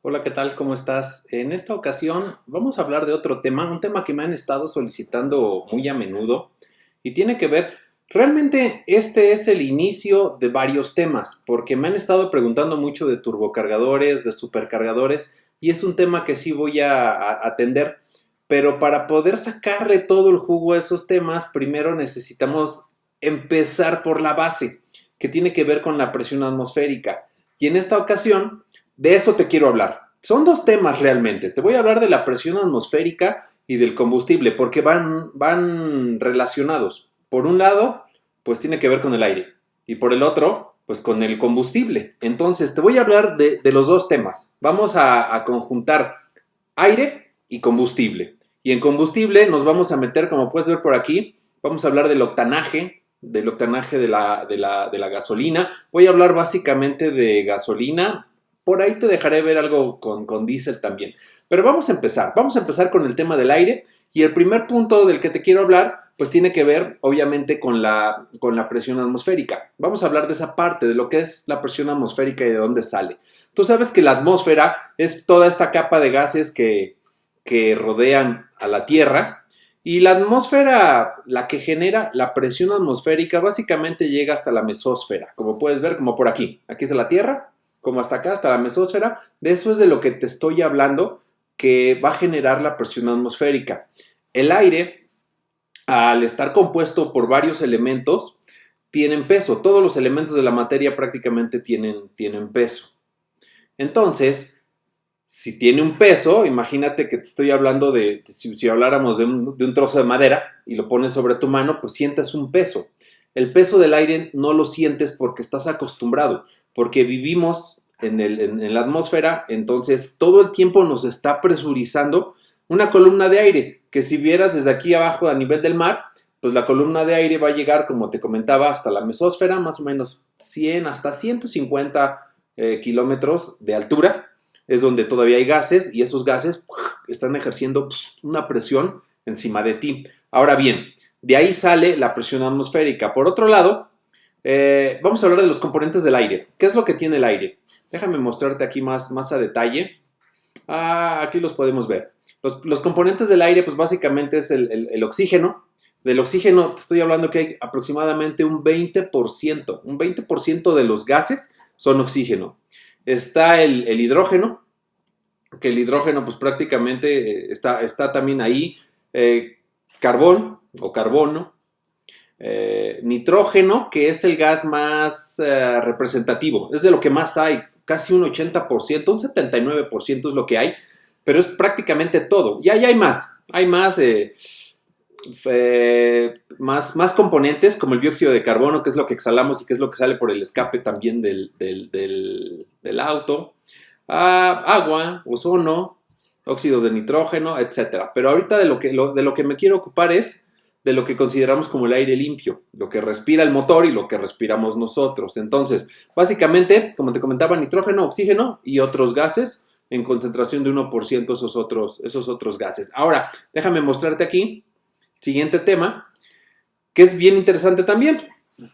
Hola, ¿qué tal? ¿Cómo estás? En esta ocasión vamos a hablar de otro tema, un tema que me han estado solicitando muy a menudo y tiene que ver, realmente este es el inicio de varios temas, porque me han estado preguntando mucho de turbocargadores, de supercargadores y es un tema que sí voy a atender, pero para poder sacarle todo el jugo a esos temas, primero necesitamos empezar por la base, que tiene que ver con la presión atmosférica. Y en esta ocasión de eso te quiero hablar. Son dos temas realmente. Te voy a hablar de la presión atmosférica y del combustible porque van relacionados. Por un lado, pues tiene que ver con el aire y por el otro, pues con el combustible. Entonces, te voy a hablar de los dos temas. Vamos a conjuntar aire y combustible. Y en combustible nos vamos a meter, como puedes ver por aquí, vamos a hablar del octanaje de la gasolina. Voy a hablar básicamente de gasolina. Por ahí te dejaré ver algo con diésel también. Pero vamos a empezar. Vamos a empezar con el tema del aire. Y el primer punto del que te quiero hablar, pues tiene que ver, obviamente, con la presión atmosférica. Vamos a hablar de esa parte, de lo que es la presión atmosférica y de dónde sale. Tú sabes que la atmósfera es toda esta capa de gases que rodean a la Tierra. Y la atmósfera, la que genera la presión atmosférica, básicamente llega hasta la mesósfera. Como puedes ver, como por aquí. Aquí está la Tierra, como hasta acá, hasta la mesósfera. De eso es de lo que te estoy hablando, que va a generar la presión atmosférica. El aire, al estar compuesto por varios elementos, tienen peso. Todos los elementos de la materia prácticamente tienen peso. Entonces, si tiene un peso, imagínate que te estoy hablando si habláramos de un trozo de madera y lo pones sobre tu mano, pues sientes un peso. El peso del aire no lo sientes porque estás acostumbrado, porque vivimos en la atmósfera, entonces todo el tiempo nos está presurizando una columna de aire, que si vieras desde aquí abajo a nivel del mar, pues la columna de aire va a llegar, como te comentaba, hasta la mesósfera, más o menos 100 hasta 150 kilómetros de altura. Es donde todavía hay gases y esos gases están ejerciendo una presión encima de ti. Ahora bien, de ahí sale la presión atmosférica. Por otro lado, vamos a hablar de los componentes del aire. ¿Qué es lo que tiene el aire? Déjame mostrarte aquí más a detalle. Aquí los podemos ver. Los componentes del aire, pues básicamente es el oxígeno. Del oxígeno te estoy hablando que hay aproximadamente un 20%. Un 20% de los gases son oxígeno. Está el hidrógeno, que el hidrógeno pues prácticamente está también ahí, carbón o carbono, nitrógeno, que es el gas más representativo, es de lo que más hay, casi un 80%, un 79% es lo que hay, pero es prácticamente todo. Y ahí hay más componentes como el dióxido de carbono, que es lo que exhalamos y que es lo que sale por el escape también del auto, agua, ozono, óxidos de nitrógeno, etc. Pero ahorita de lo que me quiero ocupar es de lo que consideramos como el aire limpio, lo que respira el motor y lo que respiramos nosotros. Entonces, básicamente, como te comentaba, nitrógeno, oxígeno y otros gases en concentración de 1% esos otros gases. Ahora, déjame mostrarte aquí siguiente tema, que es bien interesante también.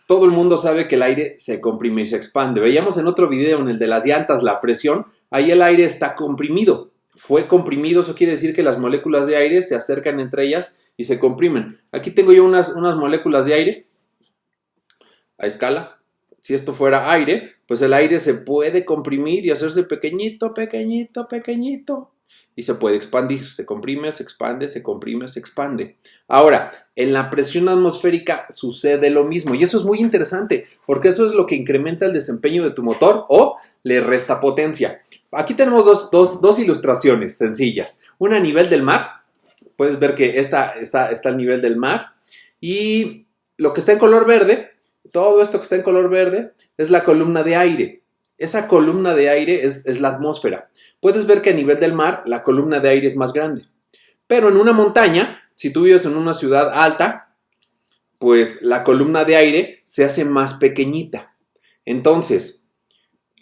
Todo el mundo sabe que el aire se comprime y se expande. Veíamos en otro video, en el de las llantas, la presión. Ahí el aire está comprimido. Fue comprimido, eso quiere decir que las moléculas de aire se acercan entre ellas y se comprimen. Aquí tengo yo unas moléculas de aire a escala. Si esto fuera aire, pues el aire se puede comprimir y hacerse pequeñito, pequeñito, pequeñito. Y se puede expandir, se comprime, se expande, se comprime, se expande. Ahora, en la presión atmosférica sucede lo mismo y eso es muy interesante porque eso es lo que incrementa el desempeño de tu motor o le resta potencia. Aquí tenemos dos ilustraciones sencillas. Una a nivel del mar, puedes ver que esta está al nivel del mar y lo que está en color verde, todo esto que está en color verde es la columna de aire. Esa columna de aire es la atmósfera. Puedes ver que a nivel del mar la columna de aire es más grande. Pero en una montaña, si tú vives en una ciudad alta, pues la columna de aire se hace más pequeñita. Entonces,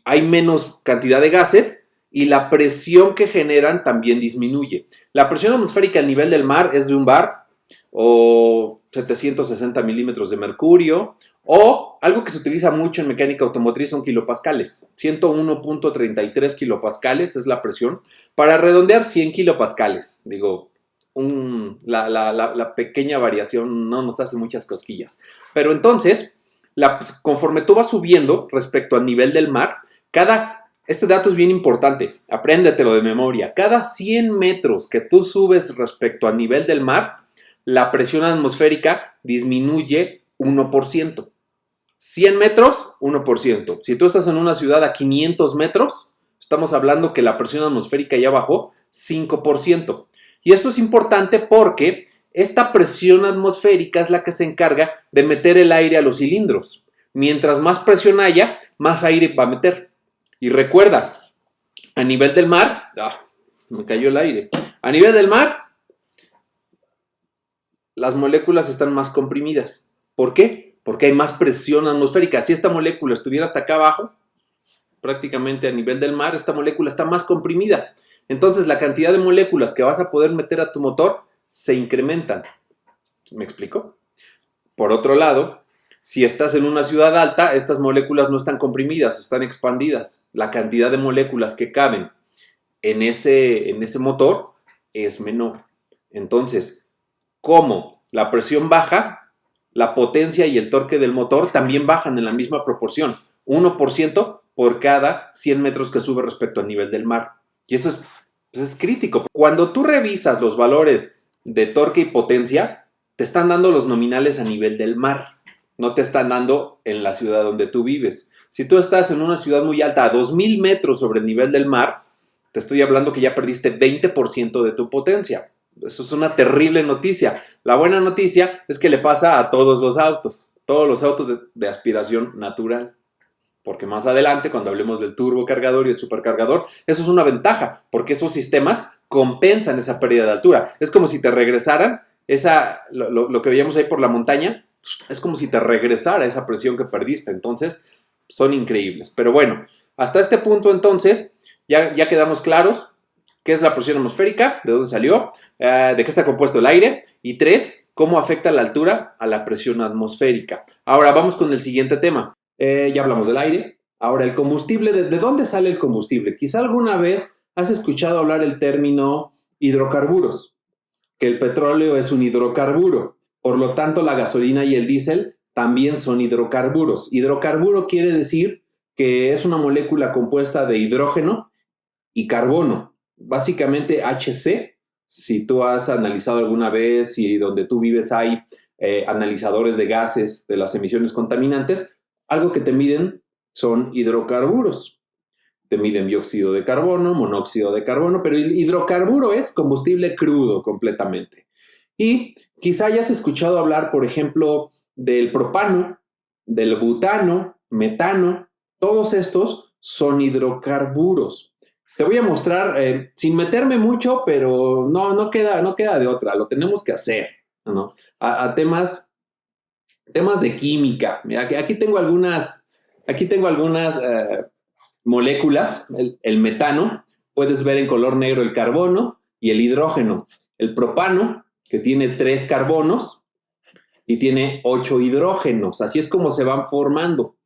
hay menos cantidad de gases y la presión que generan también disminuye. La presión atmosférica a nivel del mar es de un bar o 760 milímetros de mercurio, o algo que se utiliza mucho en mecánica automotriz son kilopascales. 101.33 kilopascales es la presión. Para redondear, 100 kilopascales. Digo, la pequeña variación no nos hace muchas cosquillas. Pero entonces, conforme tú vas subiendo respecto al nivel del mar, este dato es bien importante, apréndetelo de memoria. Cada 100 metros que tú subes respecto al nivel del mar, la presión atmosférica disminuye 1%. 100 metros, 1%. Si tú estás en una ciudad a 500 metros, estamos hablando que la presión atmosférica ya bajó 5%. Y esto es importante porque esta presión atmosférica es la que se encarga de meter el aire a los cilindros. Mientras más presión haya, más aire va a meter. Y recuerda, a nivel del mar, me cayó el aire. A nivel del mar, las moléculas están más comprimidas. ¿Por qué? Porque hay más presión atmosférica. Si esta molécula estuviera hasta acá abajo, prácticamente a nivel del mar, esta molécula está más comprimida. Entonces, la cantidad de moléculas que vas a poder meter a tu motor se incrementan. ¿Me explico? Por otro lado, si estás en una ciudad alta, estas moléculas no están comprimidas, están expandidas. La cantidad de moléculas que caben en ese motor es menor. Entonces, como la presión baja, la potencia y el torque del motor también bajan en la misma proporción. 1% por cada 100 metros que sube respecto al nivel del mar. Y eso es crítico. Cuando tú revisas los valores de torque y potencia, te están dando los nominales a nivel del mar. No te están dando en la ciudad donde tú vives. Si tú estás en una ciudad muy alta, a 2000 metros sobre el nivel del mar, te estoy hablando que ya perdiste 20% de tu potencia. Eso es una terrible noticia. La buena noticia es que le pasa a todos los autos de aspiración natural. Porque más adelante, cuando hablemos del turbocargador y el supercargador, eso es una ventaja, porque esos sistemas compensan esa pérdida de altura. Es como si te regresaran lo que veíamos ahí por la montaña, es como si te regresara esa presión que perdiste. Entonces, son increíbles. Pero bueno, hasta este punto entonces, ya quedamos claros qué es la presión atmosférica, de dónde salió, de qué está compuesto el aire, y 3, cómo afecta la altura a la presión atmosférica. Ahora vamos con el siguiente tema. Ya hablamos del aire. Ahora, el combustible, ¿de dónde sale el combustible? Quizá alguna vez has escuchado hablar el término hidrocarburos, que el petróleo es un hidrocarburo. Por lo tanto, la gasolina y el diésel también son hidrocarburos. Hidrocarburo quiere decir que es una molécula compuesta de hidrógeno y carbono. Básicamente HC, si tú has analizado alguna vez y donde tú vives hay analizadores de gases de las emisiones contaminantes, algo que te miden son hidrocarburos. Te miden dióxido de carbono, monóxido de carbono, pero el hidrocarburo es combustible crudo completamente. Y quizá hayas escuchado hablar, por ejemplo, del propano, del butano, metano. Todos estos son hidrocarburos. Te voy a mostrar, sin meterme mucho, pero no queda de otra. Lo tenemos que hacer, ¿no? A temas de química. Mira, aquí tengo algunas moléculas. El metano, puedes ver en color negro el carbono y el hidrógeno. El propano, que tiene 3 carbonos y tiene 8 hidrógenos. Así es como se van formando.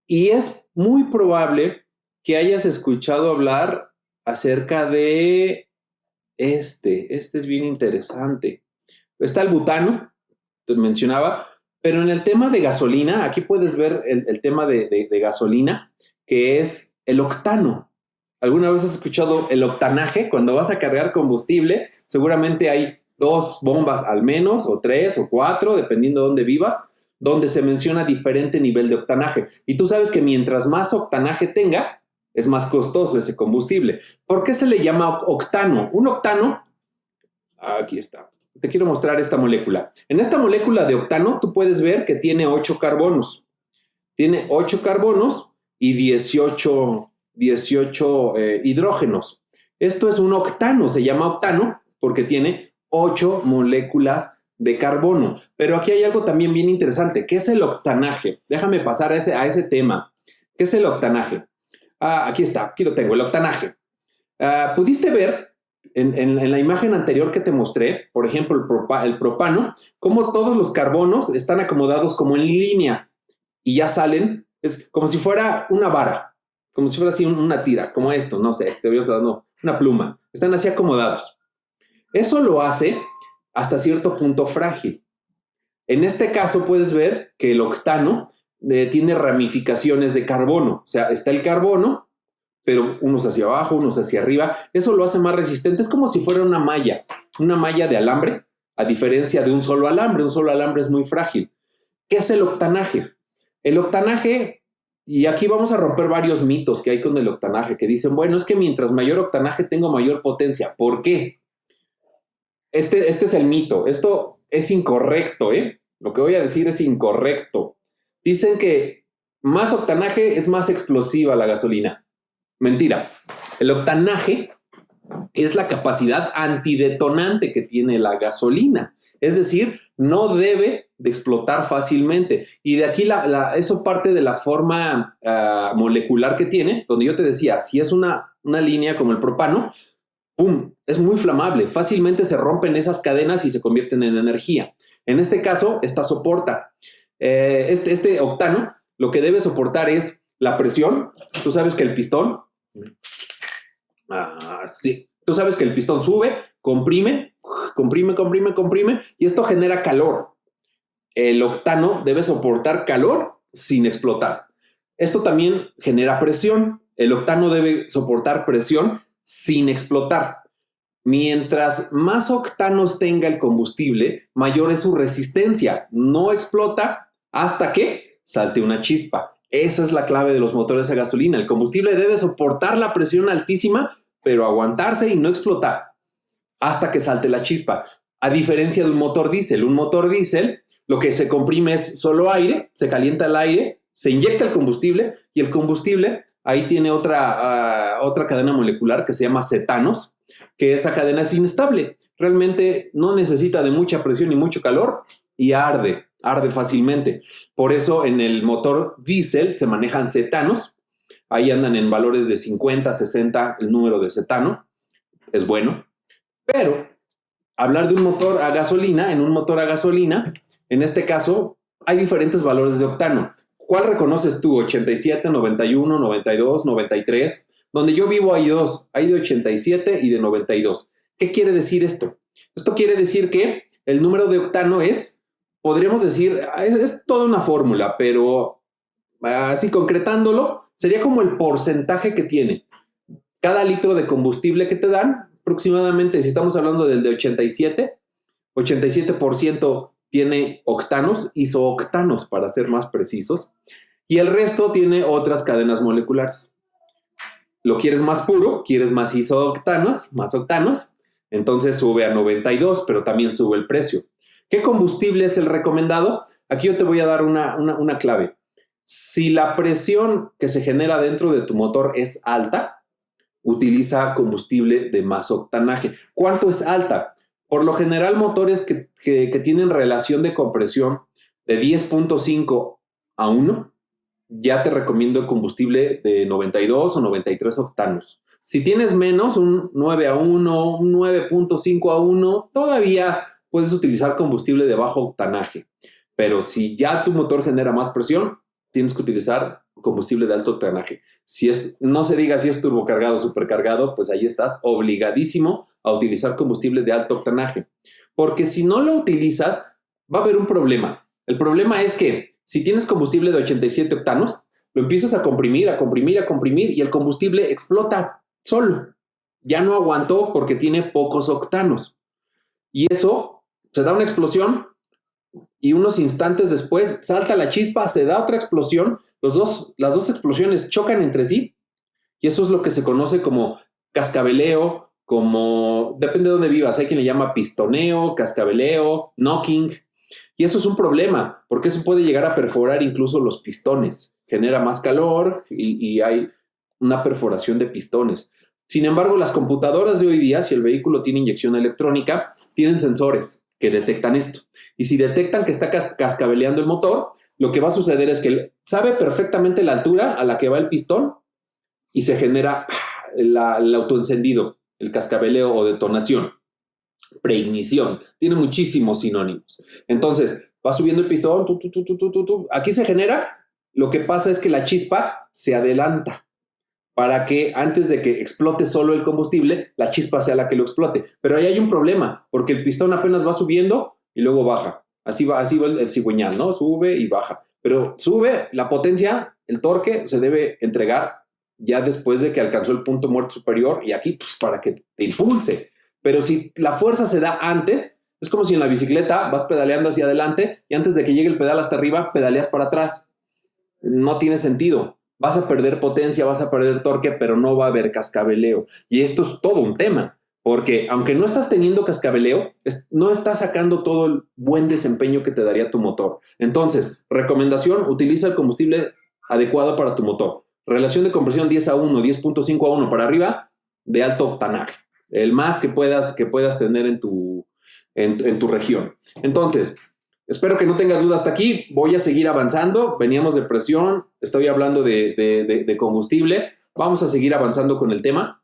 Y es muy probable que hayas escuchado hablar acerca de este es bien interesante. Está el butano, te mencionaba, pero en el tema de gasolina, aquí puedes ver el tema de gasolina, que es el octano. ¿Alguna vez has escuchado el octanaje? Cuando vas a cargar combustible, seguramente hay 2 bombas al menos, o 3 o 4, dependiendo de dónde vivas, donde se menciona diferente nivel de octanaje. Y tú sabes que mientras más octanaje tenga, es más costoso ese combustible. ¿Por qué se le llama octano? Un octano, aquí está. Te quiero mostrar esta molécula. En esta molécula de octano, tú puedes ver que tiene 8 carbonos. Tiene 8 carbonos y 18 hidrógenos. Esto es un octano, se llama octano porque tiene 8 moléculas de carbono. Pero aquí hay algo también bien interesante. ¿Qué es el octanaje? Déjame pasar a ese tema. ¿Qué es el octanaje? Aquí está, aquí lo tengo, el octanaje. ¿Pudiste ver en la imagen anterior que te mostré, por ejemplo, el propano, como todos los carbonos están acomodados como en línea y ya salen, es como si fuera una vara, como si fuera así una tira, como esto, no sé, no, una pluma, están así acomodados. Eso lo hace hasta cierto punto frágil. En este caso puedes ver que el octano tiene ramificaciones de carbono, o sea, está el carbono, pero unos hacia abajo, unos hacia arriba. Eso lo hace más resistente. Es como si fuera una malla de alambre, a diferencia de un solo alambre. Un solo alambre es muy frágil. ¿Qué es el octanaje? El octanaje, y aquí vamos a romper varios mitos que hay con el octanaje, que dicen, bueno, es que mientras mayor octanaje tengo mayor potencia. ¿Por qué? Este es el mito. Esto es incorrecto, ¿eh? Lo que voy a decir es incorrecto. Dicen que más octanaje es más explosiva la gasolina. Mentira. El octanaje es la capacidad antidetonante que tiene la gasolina. Es decir, no debe de explotar fácilmente. Y de aquí eso parte de la forma molecular que tiene, donde yo te decía, si es una línea como el propano, ¡pum!, es muy flamable. Fácilmente se rompen esas cadenas y se convierten en energía. En este caso, esta soporta. Este octano lo que debe soportar es la presión. Tú sabes que el pistón sí. Tú sabes que el pistón sube, comprime, y esto genera calor. El octano debe soportar calor sin explotar. Esto también genera presión. El octano debe soportar presión sin explotar. Mientras más octanos tenga el combustible, mayor es su resistencia. No explota hasta que salte una chispa. Esa es la clave de los motores a gasolina. El combustible debe soportar la presión altísima, pero aguantarse y no explotar hasta que salte la chispa. A diferencia de un motor diésel. Un motor diésel, lo que se comprime es solo aire, se calienta el aire, se inyecta el combustible y el combustible ahí tiene otra cadena molecular que se llama cetanos, que esa cadena es inestable. Realmente no necesita de mucha presión y mucho calor y arde fácilmente. Por eso en el motor diésel se manejan cetanos. Ahí andan en valores de 50, 60 el número de cetano. Es bueno. Pero hablar de un motor a gasolina, en este caso hay diferentes valores de octano. ¿Cuál reconoces tú? 87, 91, 92, 93. Donde yo vivo hay dos. Hay de 87 y de 92. ¿Qué quiere decir esto? Esto quiere decir que el número de octano podríamos decir, es toda una fórmula, pero así concretándolo, sería como el porcentaje que tiene cada litro de combustible que te dan. Aproximadamente, si estamos hablando del de 87% tiene octanos, isooctanos para ser más precisos, y el resto tiene otras cadenas moleculares. Lo quieres más puro, quieres más isooctanos, más octanos, entonces sube a 92, pero también sube el precio. ¿Qué combustible es el recomendado? Aquí yo te voy a dar una clave. Si la presión que se genera dentro de tu motor es alta, utiliza combustible de más octanaje. ¿Cuánto es alta? Por lo general, motores que tienen relación de compresión de 10.5 a 1, ya te recomiendo combustible de 92 o 93 octanos. Si tienes menos, un 9 a 1, un 9.5 a 1, todavía puedes utilizar combustible de bajo octanaje. Pero si ya tu motor genera más presión, tienes que utilizar combustible de alto octanaje. No se diga si es turbocargado o supercargado, pues ahí estás obligadísimo a utilizar combustible de alto octanaje. Porque si no lo utilizas, va a haber un problema. El problema es que si tienes combustible de 87 octanos, lo empiezas a comprimir y el combustible explota solo. Ya no aguantó porque tiene pocos octanos. Y eso se da una explosión y unos instantes después salta la chispa, se da otra explosión, las dos explosiones chocan entre sí y eso es lo que se conoce como cascabeleo, depende de dónde vivas, hay quien le llama pistoneo, cascabeleo, knocking, y eso es un problema porque eso puede llegar a perforar incluso los pistones, genera más calor y hay una perforación de pistones. Sin embargo, las computadoras de hoy día, si el vehículo tiene inyección electrónica, tienen sensores que detectan esto. Y si detectan que está cascabeleando el motor, lo que va a suceder es que sabe perfectamente la altura a la que va el pistón y se genera el autoencendido. el cascabeleo o detonación. Preignición, tiene muchísimos sinónimos. Entonces, va subiendo el pistón, aquí se genera, lo que pasa es que la chispa se adelanta para que antes de que explote solo el combustible, la chispa sea la que lo explote. Pero ahí hay un problema, porque el pistón apenas va subiendo y luego baja. Así va el cigüeñal, ¿no? Sube y baja. Pero sube, la potencia, el torque se debe entregar ya después de que alcanzó el punto muerto superior y aquí, pues, para que te impulse. Pero si la fuerza se da antes, es como si en la bicicleta vas pedaleando hacia adelante y antes de que llegue el pedal hasta arriba, pedaleas para atrás. No tiene sentido. Vas a perder potencia, vas a perder torque, pero no va a haber cascabeleo. Y esto es todo un tema, porque aunque no estás teniendo cascabeleo, no estás sacando todo el buen desempeño que te daría tu motor. Entonces, recomendación, utiliza el combustible adecuado para tu motor. Relación de compresión 10:1, 10.5:1 para arriba, de alto octanaje. El más que puedas tener en tu región. Entonces, espero que no tengas dudas hasta aquí. Voy a seguir avanzando. Veníamos de presión. Estoy hablando de combustible. Vamos a seguir avanzando con el tema.